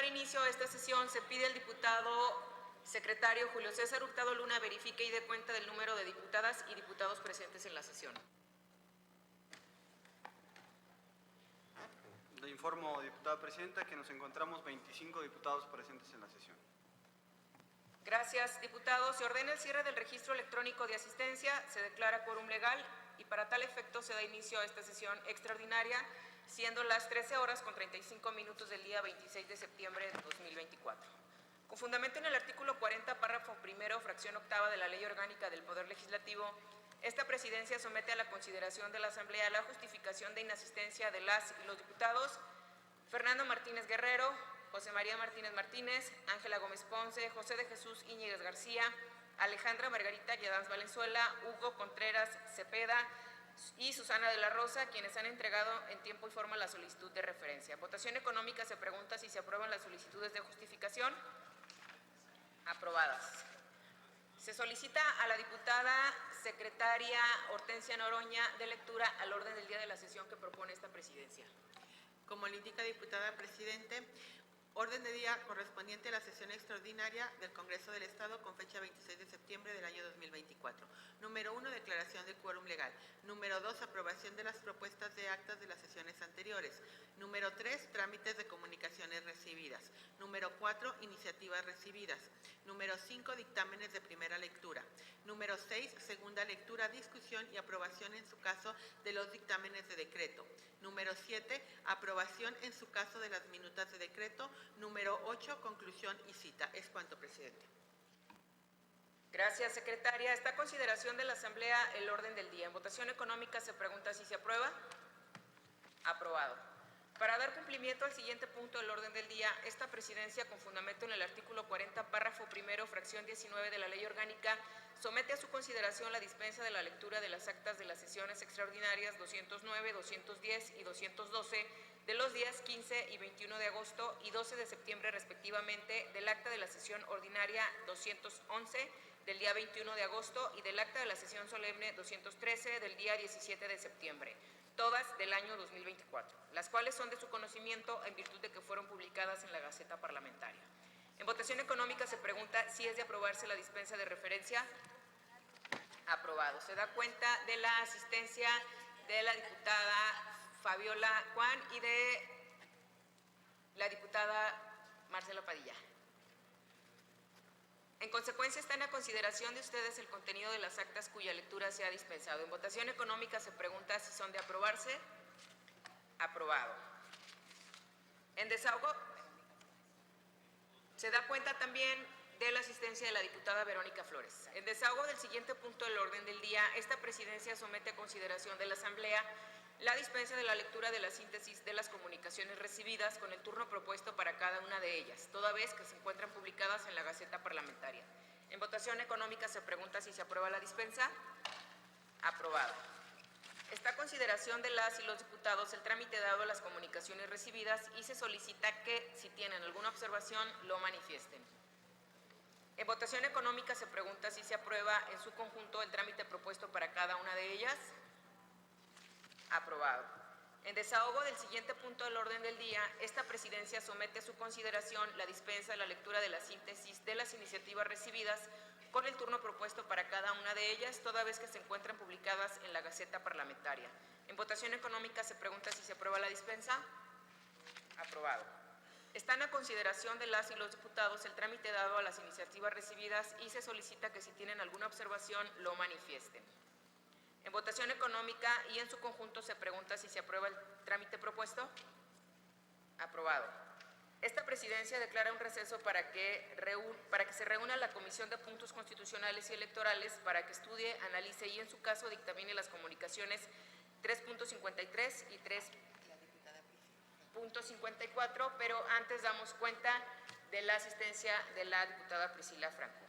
dar inicio a esta sesión, se pide al diputado secretario Julio César Hurtado Luna verifique y dé cuenta del número de diputadas y diputados presentes en la sesión. Le informo, diputada presidenta, que nos encontramos 25 diputados presentes en la sesión. Gracias, diputado. Se ordena el cierre del registro electrónico de asistencia, se declara quórum legal y para tal efecto se da inicio a esta sesión extraordinaria, siendo las 13:35 del día 26 de septiembre de 2024. Con fundamento en el artículo 40, párrafo primero, fracción octava de la Ley Orgánica del Poder Legislativo, esta presidencia somete a la consideración de la Asamblea la justificación de inasistencia de las y los diputados Fernando Martínez Guerrero, José María Martínez Martínez, Ángela Gómez Ponce, José de Jesús Íñiguez García, Alejandra Margarita Yadans Valenzuela, Hugo Contreras Cepeda y Susana de la Rosa, quienes han entregado en tiempo y forma la solicitud de referencia. Votación económica, se pregunta si se aprueban las solicitudes de justificación. Aprobadas. Se solicita a la diputada secretaria Hortensia Noroña de lectura al orden del día de la sesión que propone esta presidencia. Como le indica diputada presidente, orden de día correspondiente a la sesión extraordinaria del Congreso del Estado con fecha 26 de septiembre del año 2024. Número 1, declaración de quórum legal. Número 2, aprobación de las propuestas de actas de las sesiones anteriores. Número 3, trámites de comunicaciones recibidas. Número 4, iniciativas recibidas. Número 5, dictámenes de primera lectura. Número 6, segunda lectura, discusión y aprobación en su caso de los dictámenes de decreto. Número 7, aprobación en su caso de las minutas de decreto. Número 8, conclusión y cita. Es cuanto, presidente. Gracias, secretaria. Está a consideración de la Asamblea el orden del día. En votación económica se pregunta si se aprueba. Aprobado. Para dar cumplimiento al siguiente punto del orden del día, esta presidencia, con fundamento en el artículo 40, párrafo primero, fracción 19 de la Ley Orgánica, somete a su consideración la dispensa de la lectura de las actas de las sesiones extraordinarias 209, 210 y 212 de los días 15 y 21 de agosto y 12 de septiembre respectivamente, del acta de la sesión ordinaria 211 del día 21 de agosto y del acta de la sesión solemne 213 del día 17 de septiembre, todas del año 2024, las cuales son de su conocimiento en virtud de que fueron publicadas en la Gaceta Parlamentaria. En votación económica se pregunta si es de aprobarse la dispensa de referencia. Aprobado. Se da cuenta de la asistencia de la diputada Fabiola Juan y de la diputada Marcela Padilla. En consecuencia, está en la consideración de ustedes el contenido de las actas cuya lectura se ha dispensado. En votación económica se pregunta si son de aprobarse. Aprobado. En desahogo, se da cuenta también de la asistencia de la diputada Verónica Flores. En desahogo del siguiente punto del orden del día, esta presidencia somete a consideración de la Asamblea la dispensa de la lectura de la síntesis de las comunicaciones recibidas con el turno propuesto para cada una de ellas, toda vez que se encuentran publicadas en la Gaceta Parlamentaria. En votación económica se pregunta si se aprueba la dispensa. Aprobado. Está a consideración de las y los diputados el trámite dado a las comunicaciones recibidas y se solicita que, si tienen alguna observación, lo manifiesten. En votación económica se pregunta si se aprueba en su conjunto el trámite propuesto para cada una de ellas. Aprobado. En desahogo del siguiente punto del orden del día, esta presidencia somete a su consideración la dispensa de la lectura de la síntesis de las iniciativas recibidas con el turno propuesto para cada una de ellas, toda vez que se encuentran publicadas en la Gaceta Parlamentaria. En votación económica se pregunta si se aprueba la dispensa. Aprobado. Están a consideración de las y los diputados el trámite dado a las iniciativas recibidas y se solicita que, si tienen alguna observación, lo manifiesten. En votación económica y en su conjunto se pregunta si se aprueba el trámite propuesto. Aprobado. Esta presidencia declara un receso para que se reúna la Comisión de Puntos Constitucionales y Electorales para que estudie, analice y, en su caso, dictamine las comunicaciones 3.53 y 3.54, pero antes damos cuenta de la asistencia de la diputada Priscila Franco.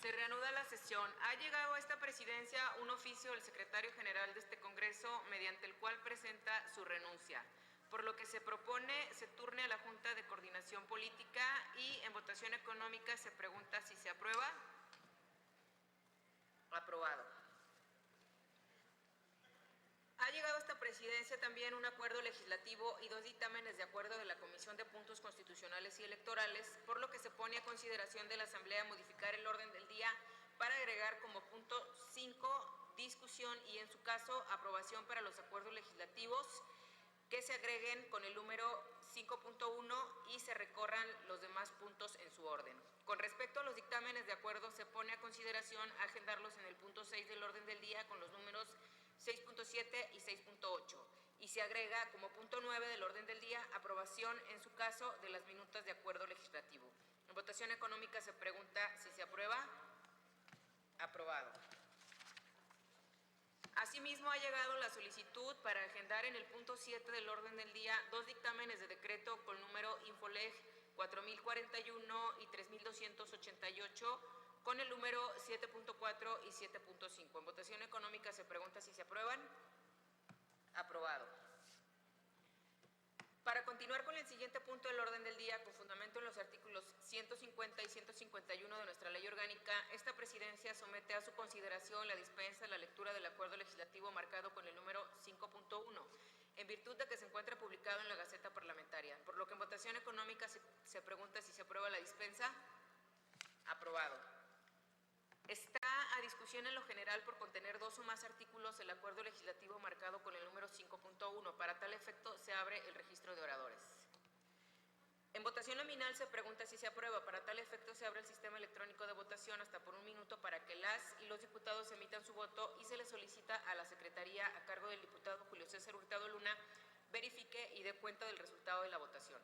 Se Se reanuda la sesión. Ha llegado a esta presidencia un oficio del secretario general de este Congreso mediante el cual presenta su renuncia, por lo que se propone se turne a la Junta de Coordinación Política y en votación económica se pregunta si se aprueba. Aprobado. Ha llegado a esta presidencia también un acuerdo legislativo y 2 dictámenes de acuerdo de la Comisión de Puntos Constitucionales y Electorales, por lo que se pone a consideración de la Asamblea modificar el orden del día para agregar como punto 5 discusión y en su caso aprobación para los acuerdos legislativos que se agreguen con el número 5.1 y se recorran los demás puntos en su orden. Con respecto a los dictámenes de acuerdo, se pone a consideración agendarlos en el punto 6 del orden del día con los números 6.7 y 6.8 y se agrega como punto 9 del orden del día aprobación en su caso de las minutas de acuerdo legislativo. En votación económica se pregunta si se aprueba. Aprobado. Asimismo, ha llegado la solicitud para agendar en el punto 7 del orden del día 2 dictámenes de decreto con número Infoleg 4041 y 3288 con el número 7.4 y 7.5. En votación económica se pregunta si se aprueban. Aprobado. Para continuar con el siguiente punto del orden del día, con fundamento en los artículos 150 y 151 de nuestra ley orgánica, esta presidencia somete a su consideración la dispensa de la lectura del acuerdo legislativo marcado con el número 5.1, en virtud de que se encuentra publicado en la Gaceta Parlamentaria, por lo que en votación económica se pregunta si se aprueba la dispensa. Aprobado. Está a discusión en lo general por contener 2 o más artículos el acuerdo legislativo marcado con el número 5.1. Para tal efecto se abre el registro de oradores. En votación nominal se pregunta si se aprueba. Para tal efecto se abre el sistema electrónico de votación hasta por 1 minuto para que las y los diputados emitan su voto y se le solicita a la Secretaría a cargo del diputado Julio César Hurtado Luna verifique y dé cuenta del resultado de la votación.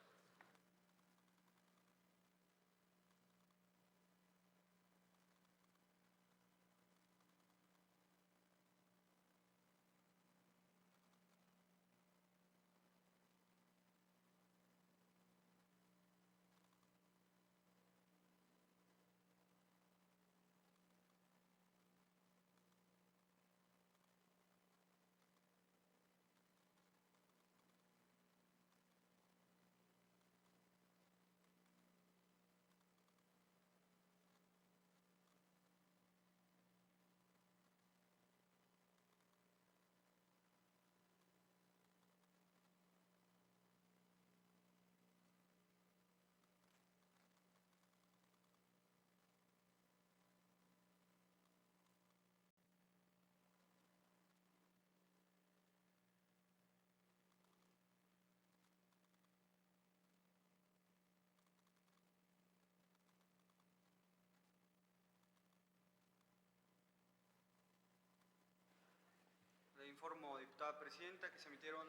Le informo, diputada presidenta, que se emitieron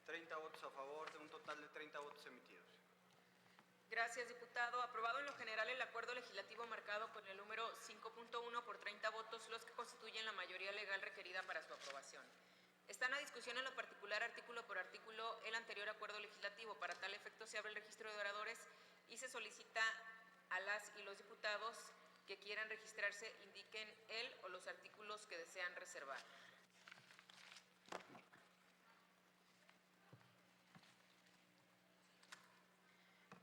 30 votos a favor de un total de 30 votos emitidos. Gracias, diputado. Aprobado en lo general el acuerdo legislativo marcado con el número 5.1 por 30 votos, los que constituyen la mayoría legal requerida para su aprobación. Están a discusión en lo particular, artículo por artículo, el anterior acuerdo legislativo. Para tal efecto se abre el registro de oradores y se solicita a las y los diputados que quieran registrarse indiquen el o los artículos que desean reservar.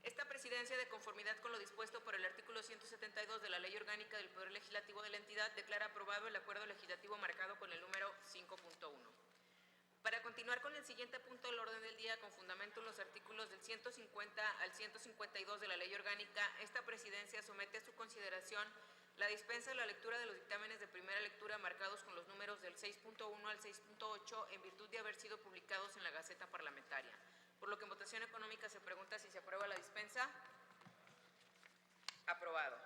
Esta presidencia, de conformidad con lo dispuesto por el artículo 172 de la Ley Orgánica del Poder Legislativo de la entidad, declara aprobado el acuerdo legislativo marcado con el número 5.1. Para continuar con el siguiente punto del orden del día, con fundamento en los artículos del 150 al 152 de la Ley Orgánica, esta presidencia somete a su consideración la dispensa de la lectura de los dictámenes de primera lectura marcados con los números del 6.1 al 6.8 en virtud de haber sido publicados en la Gaceta Parlamentaria. Por lo que en votación económica se pregunta si se aprueba la dispensa. Aprobado.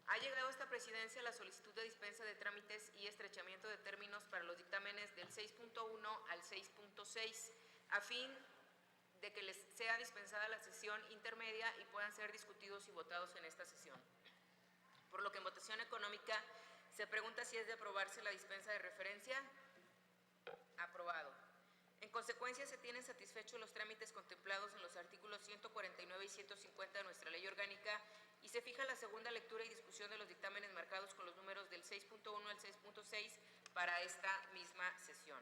Ha llegado a esta presidencia la solicitud de dispensa de trámites y estrechamiento de términos para los dictámenes del 6.1 al 6.6, a fin de que les sea dispensada la sesión intermedia y puedan ser discutidos y votados en esta sesión. Por lo que en votación económica se pregunta si es de aprobarse la dispensa de referencia. Aprobado. En En consecuencia, se tienen satisfechos los trámites contemplados en los artículos 149 y 150 de nuestra Ley Orgánica y se fija la segunda lectura y discusión de los dictámenes marcados con los números del 6.1 al 6.6 para esta misma sesión.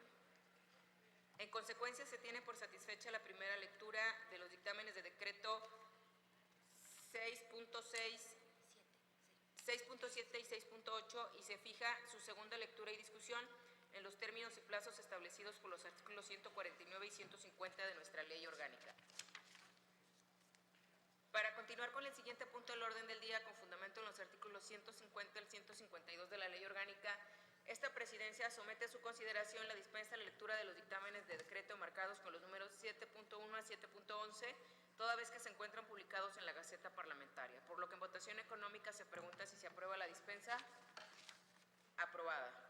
En consecuencia, se tiene por satisfecha la primera lectura de los dictámenes de decreto 6.6, 6.7 y 6.8 y se fija su segunda lectura y discusión en los términos y plazos establecidos por los artículos 149 y 150 de nuestra Ley Orgánica. Para continuar con el siguiente punto del orden del día, con fundamento en los artículos 150 al 152 de la Ley Orgánica, esta Presidencia somete a su consideración la dispensa a la lectura de los dictámenes de decreto marcados con los números 7.1 a 7.11, toda vez que se encuentran publicados en la Gaceta Parlamentaria, por lo que en votación económica se pregunta si se aprueba la dispensa. Aprobada.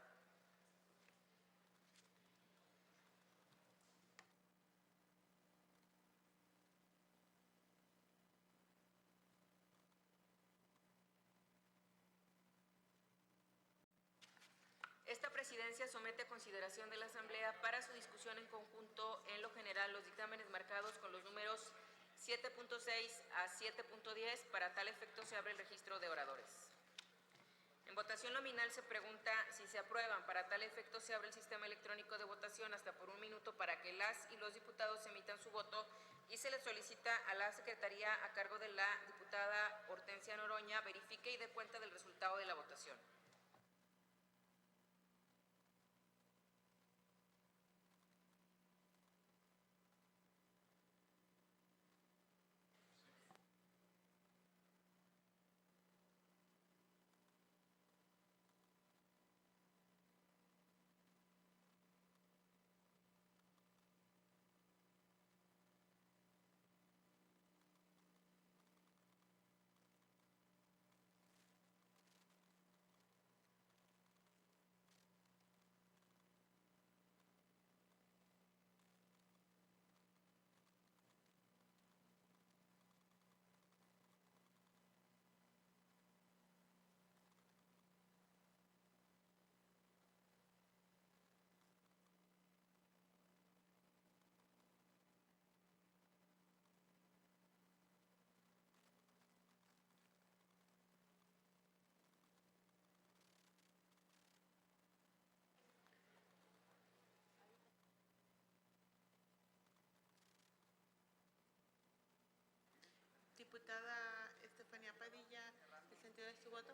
Esta Presidencia somete a consideración de la Asamblea para su discusión en conjunto, en lo general, los dictámenes marcados con los números 7.6 a 7.10. Para tal efecto se abre el registro de oradores. En votación nominal se pregunta si se aprueban. Para tal efecto se abre el sistema electrónico de votación hasta por 1 minuto para que las y los diputados emitan su voto y se le solicita a la Secretaría a cargo de la diputada Hortensia Noroña verifique y dé cuenta del resultado de la votación. Diputada Estefanía Padilla, ¿el sentido de su voto?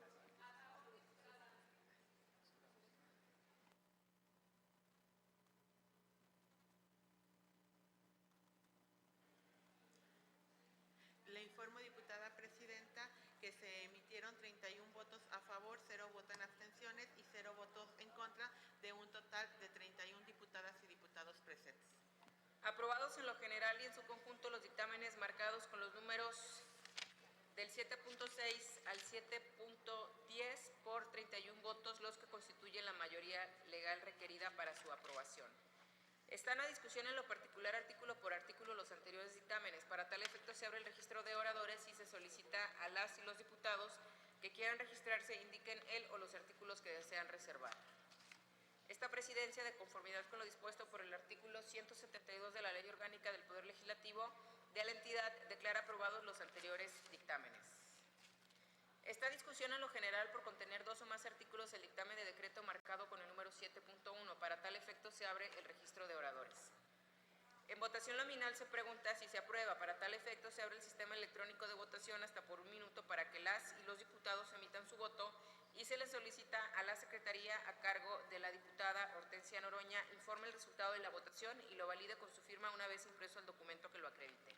Le informo, diputada presidenta, que se emitieron 31 votos a favor, 0 votos en abstenciones y 0 votos en contra, de un total de 31 diputadas y diputados presentes. Aprobados en lo general y en su conjunto los dictámenes marcados con los números del 7.6 al 7.10 por 31 votos, los que constituyen la mayoría legal requerida para su aprobación. Están a discusión en lo particular artículo por artículo los anteriores dictámenes. Para tal efecto se abre el registro de oradores y se solicita a las y los diputados que quieran registrarse indiquen el o los artículos que desean reservar. Esta Presidencia, de conformidad con lo dispuesto por el artículo 172 de la Ley Orgánica del Poder Legislativo de la entidad, declara aprobados los anteriores dictámenes. Esta discusión en lo general por contener 2 o más artículos el dictamen de decreto marcado con el número 7.1. Para tal efecto se abre el registro de oradores. En votación nominal se pregunta si se aprueba. Para tal efecto se abre el sistema electrónico de votación hasta por 1 minuto para que las y los diputados emitan su voto y se les solicita a la Secretaría a cargo de la diputada Hortensia Noroña informe el resultado de la votación y lo valide con su firma una vez impreso el documento que lo acredite.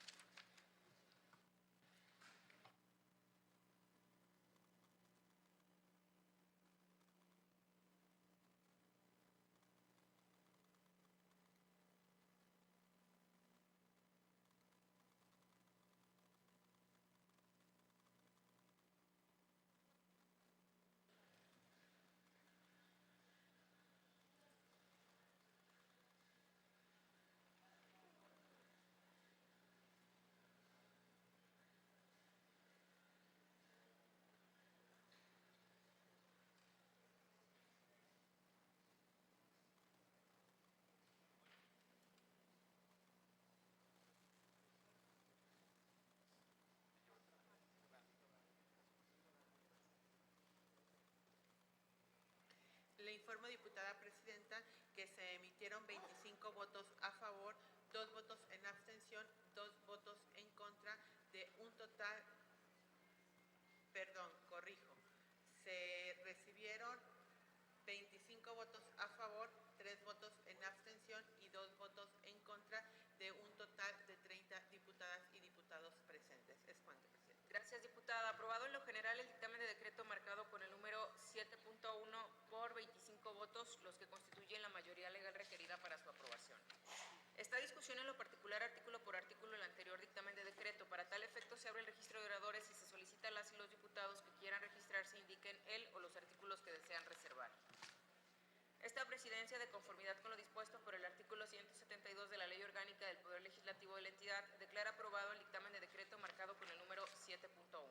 informo, diputada presidenta, que se emitieron 25 votos a favor, 2 votos en abstención, 2 votos en contra, de un total, corrijo, se recibieron 25 votos a favor, 3 votos en abstención y 2 votos en contra, de un total de 30 diputadas y diputados presentes. Es cuanto, presidente. Gracias, diputada. Aprobado en lo general el dictamen de decreto marcado con el número 7.1 por 25 votos, los que constituyen la mayoría legal requerida para su aprobación. Esta discusión en lo particular, artículo por artículo, el anterior dictamen de decreto. Para tal efecto se abre el registro de oradores y se solicita a las y los diputados que quieran registrarse indiquen el o los artículos que desean reservar. Esta presidencia, de conformidad con lo dispuesto por el artículo 172 de la Ley Orgánica del Poder Legislativo de la entidad, declara aprobado el dictamen de decreto marcado con el número 7.1.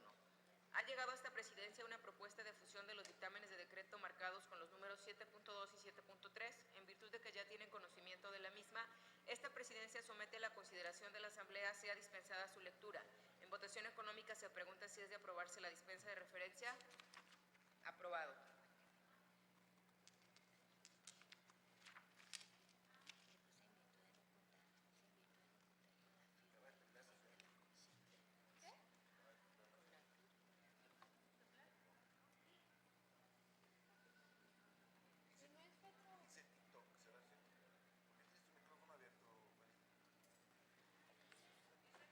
Ha llegado a esta presidencia una propuesta de fusión de los dictámenes de decreto marcados con los números 7.2 y 7.3. En virtud de que ya tienen conocimiento de la misma, esta presidencia somete a la consideración de la Asamblea sea dispensada su lectura. En votación económica se pregunta si es de aprobarse la dispensa de referencia. Aprobado.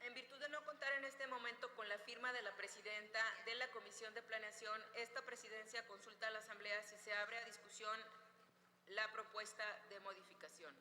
En virtud de no contar en este momento con la firma de la presidenta de la Comisión de Planeación, esta presidencia consulta a la Asamblea si se abre a discusión la propuesta de modificación.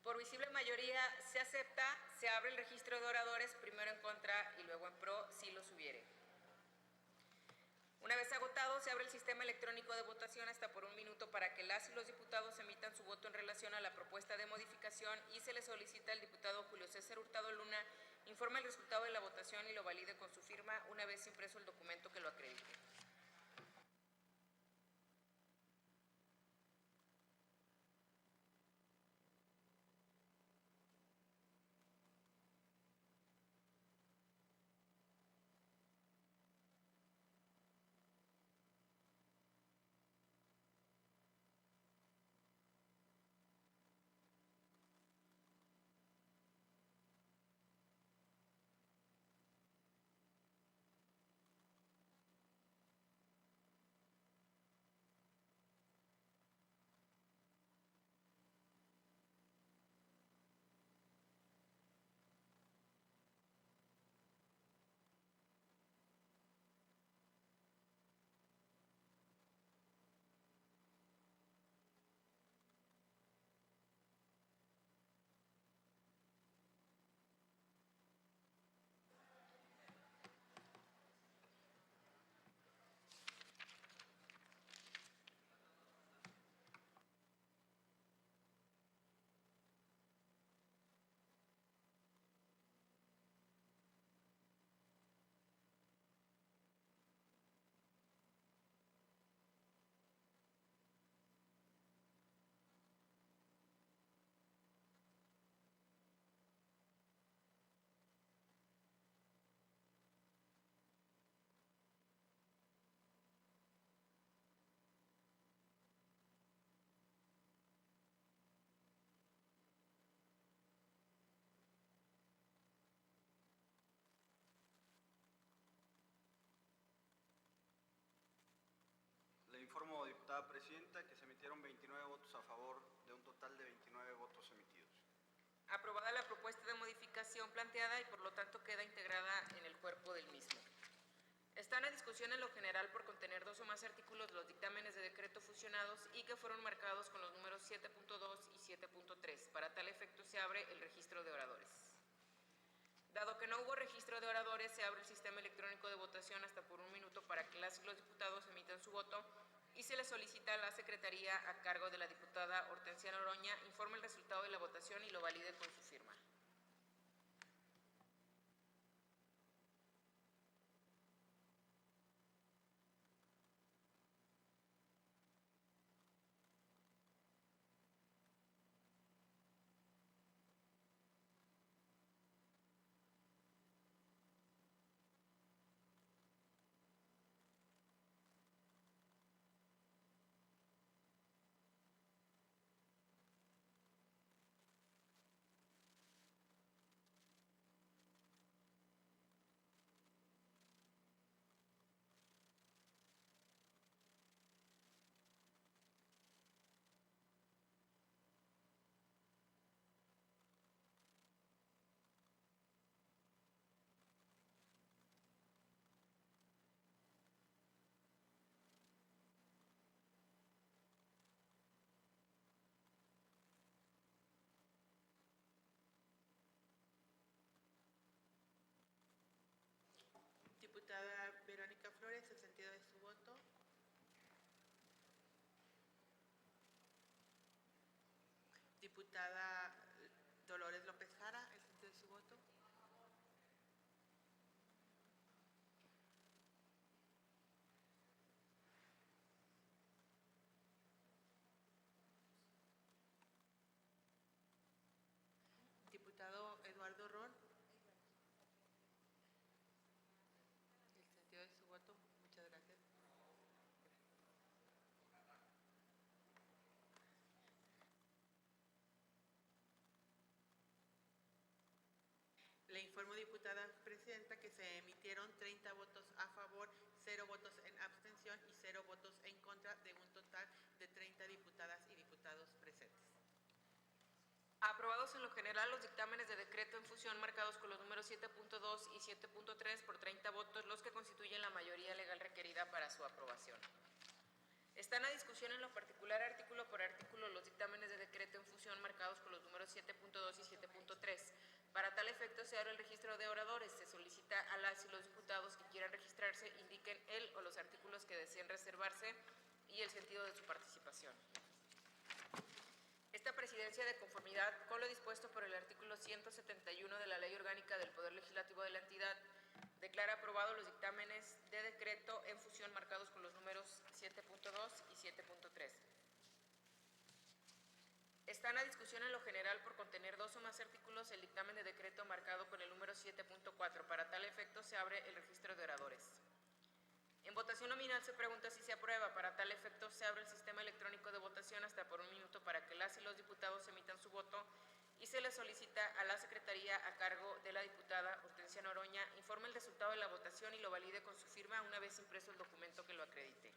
Por visible mayoría se acepta, se abre el registro de oradores, primero en contra y luego en pro, si los hubiere. Una vez agotado, se abre el sistema electrónico de votación hasta por 1 minuto para que las y los diputados emitan su voto en relación a la propuesta de modificación y se le solicita al diputado Julio César Hurtado Luna informe el resultado de la votación y lo valide con su firma una vez impreso el documento que lo acredite. Le informo, diputada presidenta, que se emitieron 29 votos a favor de un total de 29 votos emitidos. Aprobada la propuesta de modificación planteada y por lo tanto queda integrada en el cuerpo del mismo. Están a discusión en lo general por contener 2 o más artículos los dictámenes de decreto fusionados y que fueron marcados con los números 7.2 y 7.3. Para tal efecto se abre el registro de oradores. Dado que no hubo registro de oradores, se abre el sistema electrónico de votación hasta por 1 minuto para que las y los diputados emitan su voto y se le solicita a la Secretaría a cargo de la diputada Hortensia Noroña informe el resultado de la votación y lo valide con su firma. Diputada Verónica Flores, el sentido de su voto. Diputada Dolores López Jara, el sentido de su voto. Diputado Eduardo Ron, el sentido de su voto. Muchas gracias. Le informo, diputada presidenta, que se emitieron 30 votos a favor, 0 votos en abstención y 0 votos en contra, de un total de 30 diputadas y diputados presentes. Aprobados en lo general los dictámenes de decreto en fusión marcados con los números 7.2 y 7.3 por 30 votos, los que constituyen la mayoría legal requerida para su aprobación. Están a discusión en lo particular artículo por artículo los dictámenes de decreto en fusión marcados con los números 7.2 y 7.3. Para tal efecto se abre el registro de oradores. Se solicita a las y los diputados que quieran registrarse indiquen el o los artículos que deseen reservarse y el sentido de su participación. Esta presidencia, de conformidad con lo dispuesto por el artículo 171 de la Ley Orgánica del Poder Legislativo de la entidad, declara aprobados los dictámenes de decreto en fusión marcados con los números 7.2 y 7.3. Están a discusión en lo general por contener 2 o más artículos el dictamen de decreto marcado con el número 7.4. Para tal efecto se abre el registro de oradores. En votación nominal se pregunta si se aprueba. Para tal efecto se abre el sistema electrónico de votación hasta por 1 minuto para que las y los diputados emitan su voto y se le solicita a la Secretaría a cargo de la diputada Hortensia Noroña informe el resultado de la votación y lo valide con su firma una vez impreso el documento que lo acredite.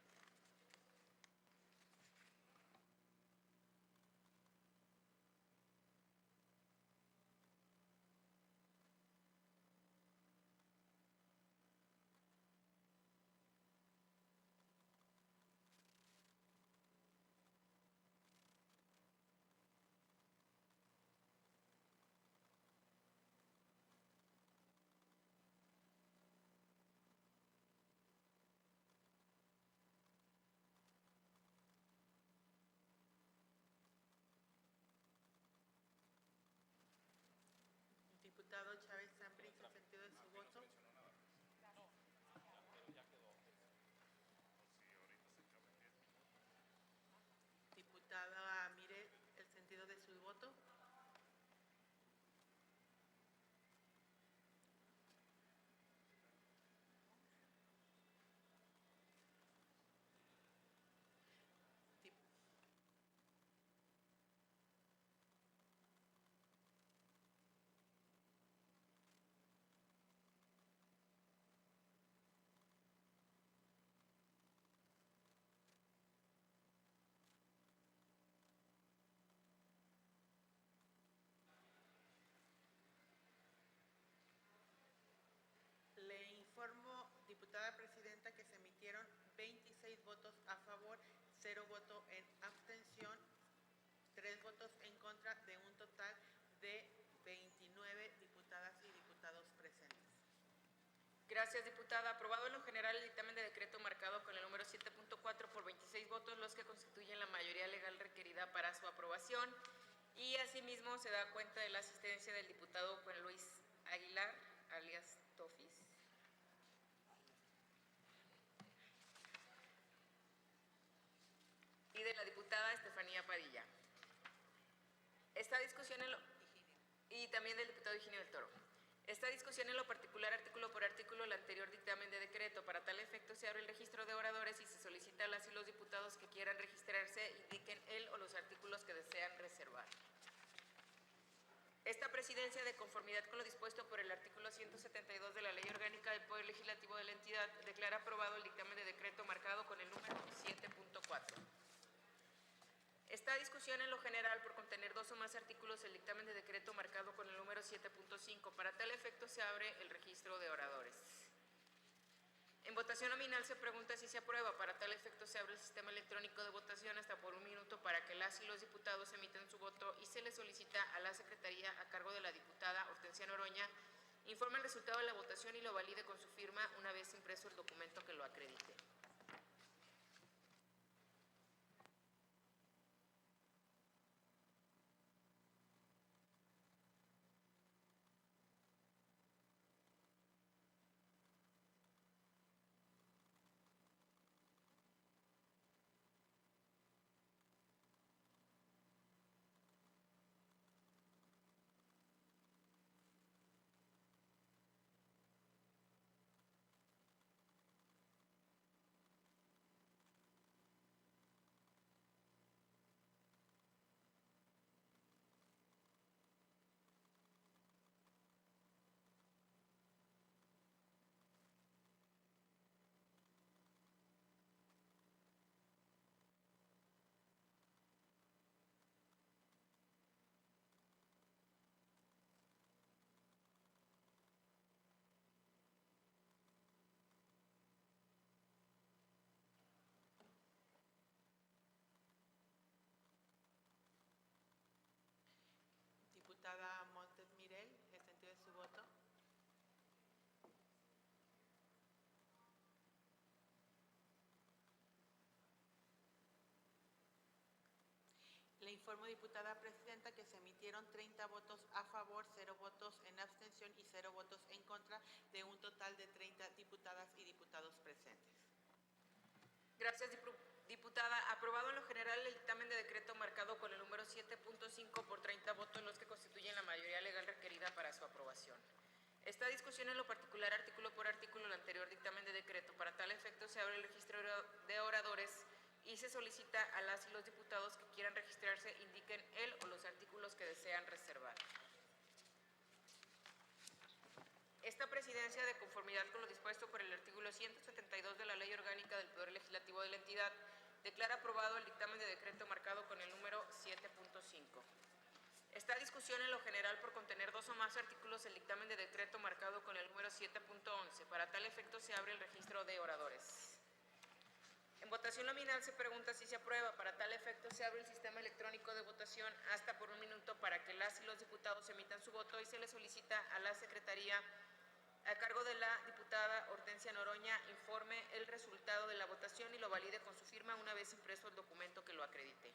0 votos en abstención, 3 votos en contra, de un total de 29 diputadas y diputados presentes. Gracias, diputada. Aprobado en lo general el dictamen de decreto marcado con el número 7.4 por 26 votos, los que constituyen la mayoría legal requerida para su aprobación. Y asimismo se da cuenta de la asistencia del diputado Juan Luis Aguilar, alias Tofis. Y de la diputada Estefanía Padilla. Esta discusión y también del diputado Higinio del Toro. Esta discusión en lo particular, artículo por artículo, el anterior dictamen de decreto. Para tal efecto se abre el registro de oradores y se solicita a las y los diputados que quieran registrarse indiquen el o los artículos que desean reservar. Esta presidencia, de conformidad con lo dispuesto por el artículo 172 de la Ley Orgánica del Poder Legislativo de la entidad, declara aprobado el dictamen de decreto marcado con el número 7.4. Esta discusión en lo general, por contener 2 o más artículos, el dictamen de decreto marcado con el número 7.5. Para tal efecto se abre el registro de oradores. En votación nominal se pregunta si se aprueba. Para tal efecto se abre el sistema electrónico de votación hasta por 1 minuto para que las y los diputados emitan su voto y se le solicita a la Secretaría a cargo de la diputada Hortensia Noroña informe el resultado de la votación y lo valide con su firma una vez impreso el documento que lo acredite. Diputada Montes Mirel, ¿el sentido de su voto? Le informo, diputada presidenta, que se emitieron 30 votos a favor, 0 votos en abstención y 0 votos en contra, de un total de 30 diputadas y diputados presentes. Gracias, diputada. Aprobado en lo general el dictamen de decreto marcado con el número 7.5 por 30 votos, los que constituyen la mayoría legal requerida para su aprobación. Esta discusión en lo particular, artículo por artículo, el anterior dictamen de decreto. Para tal efecto se abre el registro de oradores y se solicita a las y los diputados que quieran registrarse indiquen el o los artículos que desean reservar. Esta presidencia, de conformidad con lo dispuesto por el artículo 172 de la Ley Orgánica del Poder Legislativo de la entidad, declara aprobado el dictamen de decreto marcado con el número 7.5. Esta discusión en lo general, por contener 2 o más artículos, el dictamen de decreto marcado con el número 7.11. Para tal efecto se abre el registro de oradores. En votación nominal se pregunta si se aprueba. Para tal efecto se abre el sistema electrónico de votación hasta por 1 minuto para que las y los diputados emitan su voto y se le solicita a la Secretaría a cargo de la diputada Hortensia Noroña informe el resultado de la votación y lo valide con su firma una vez impreso el documento que lo acredite.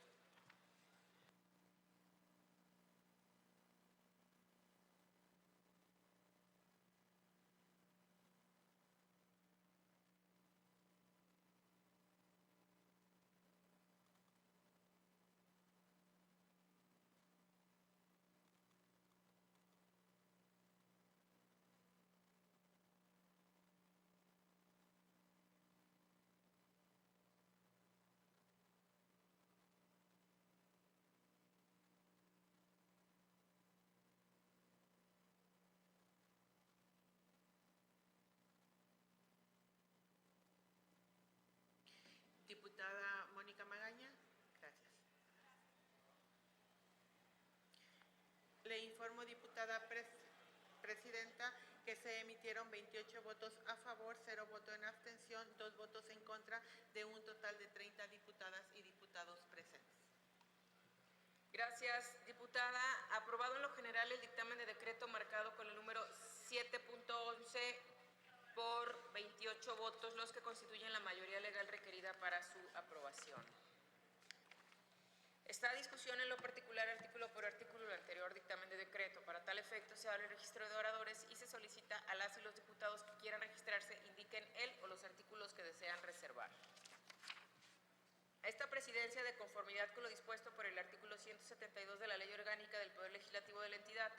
Diputada Mónica Magaña, gracias. Le informo, diputada presidenta, que se emitieron 28 votos a favor, 0 votos en abstención, 2 votos en contra, de un total de 30 diputadas y diputados presentes. Gracias, diputada. Aprobado en lo general el dictamen de decreto marcado con el número 7.11 por 28 votos, los que constituyen la mayoría legal requerida para su aprobación. Está a discusión en lo particular, artículo por artículo, el anterior dictamen de decreto. Para tal efecto se abre el registro de oradores y se solicita a las y los diputados que quieran registrarse indiquen el o los artículos que desean reservar. A esta presidencia, de conformidad con lo dispuesto por el artículo 172 de la Ley Orgánica del Poder Legislativo de la entidad,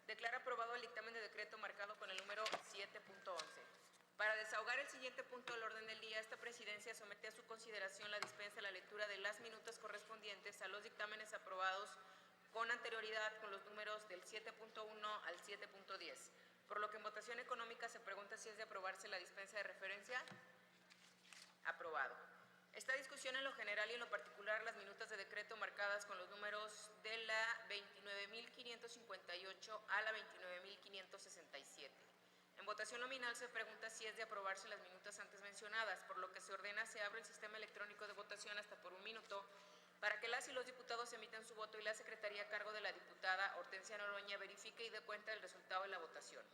declara aprobado el dictamen de decreto marcado con el número 7.11. Para desahogar el siguiente punto del orden del día, esta presidencia somete a su consideración la dispensa de la lectura de las minutas correspondientes a los dictámenes aprobados con anterioridad con los números del 7.1 al 7.10, por lo que en votación económica se pregunta si es de aprobarse la dispensa de referencia. Aprobado. Esta discusión en lo general y en lo particular las minutas de decreto marcadas con los números de la 29.558 a la 29.567. En votación nominal se pregunta si es de aprobarse las minutas antes mencionadas, por lo que se ordena se abre el sistema electrónico de votación hasta por 1 minuto para que las y los diputados emitan su voto y la secretaría a cargo de la diputada Hortensia Noroña verifique y dé cuenta del resultado de la votación.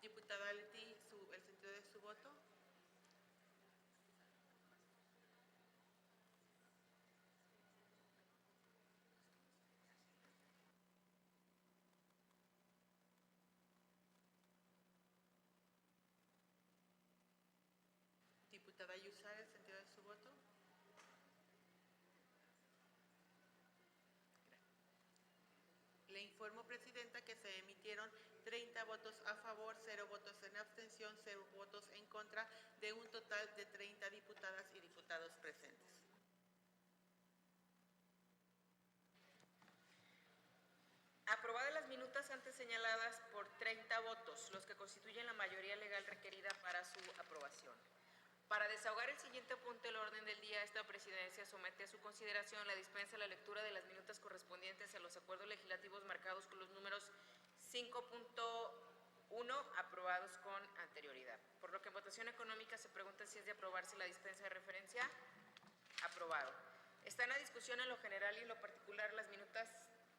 Diputada Leti, el sentido de su voto. Diputada Yusar, el sentido de su voto. Le informo, presidenta, que se emitieron 30 votos a favor, 0 votos en abstención, 0 votos en contra, de un total de 30 diputadas y diputados presentes. Aprobadas las minutas antes señaladas por 30 votos, los que constituyen la mayoría legal requerida para su aprobación. Para desahogar el siguiente punto del orden del día, esta presidencia somete a su consideración la dispensa de la lectura de las minutas correspondientes a los acuerdos legislativos marcados con los números 5.1 aprobados con anterioridad. Por lo que en votación económica se pregunta si es de aprobarse la dispensa de referencia. Aprobado. Están a discusión en lo general y en lo particular las minutas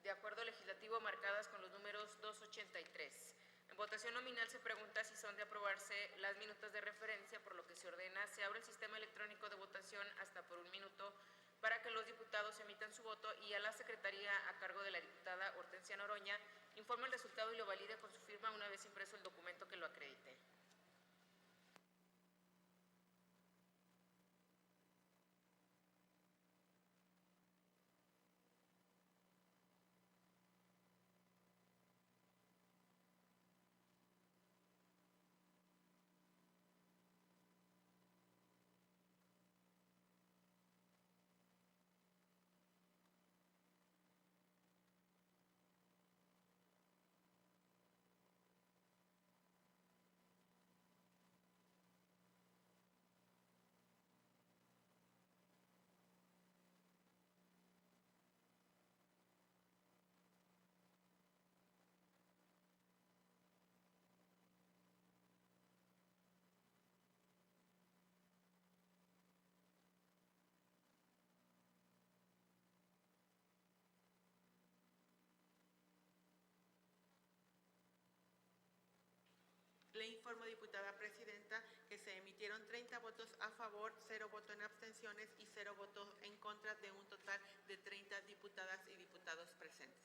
de acuerdo legislativo marcadas con los números 283. En votación nominal se pregunta si son de aprobarse las minutas de referencia, por lo que se ordena se abre el sistema electrónico de votación hasta por 1 minuto para que los diputados emitan su voto y a la secretaría a cargo de la diputada Hortensia Noroña informe el resultado y lo valide con su firma una vez impreso el documento que lo acredite. Le informo, diputada presidenta, que se emitieron 30 votos a favor, 0 votos en abstenciones y 0 votos en contra, de un total de 30 diputadas y diputados presentes.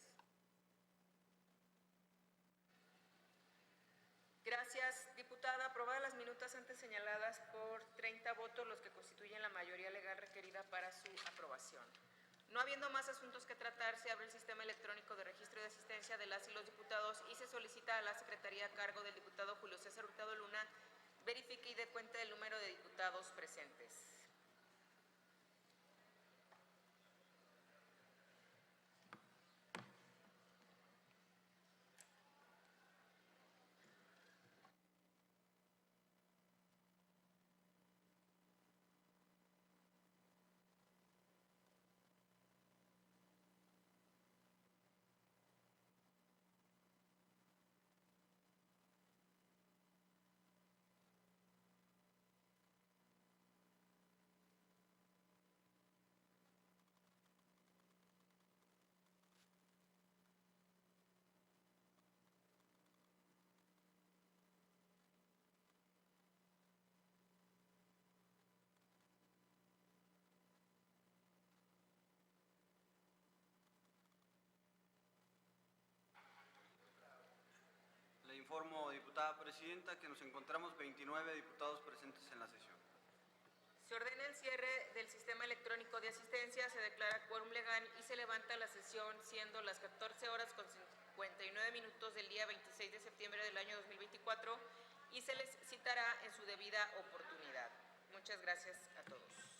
Gracias, diputada. Aprobadas las minutas antes señaladas por 30 votos, los que constituyen la mayoría legal requerida para su aprobación. No habiendo más asuntos que tratar, se abre el sistema electrónico de registro de asistencia de las y los diputados y se solicita a la Secretaría a cargo del diputado Julio César Hurtado Luna verifique y dé cuenta del número de diputados presentes. Le informo, diputada presidenta, que nos encontramos 29 diputados presentes en la sesión. Se ordena el cierre del sistema electrónico de asistencia, se declara quórum legal y se levanta la sesión siendo las 14 horas con 59 minutos del día 26 de septiembre del año 2024 y se les citará en su debida oportunidad. Muchas gracias a todos.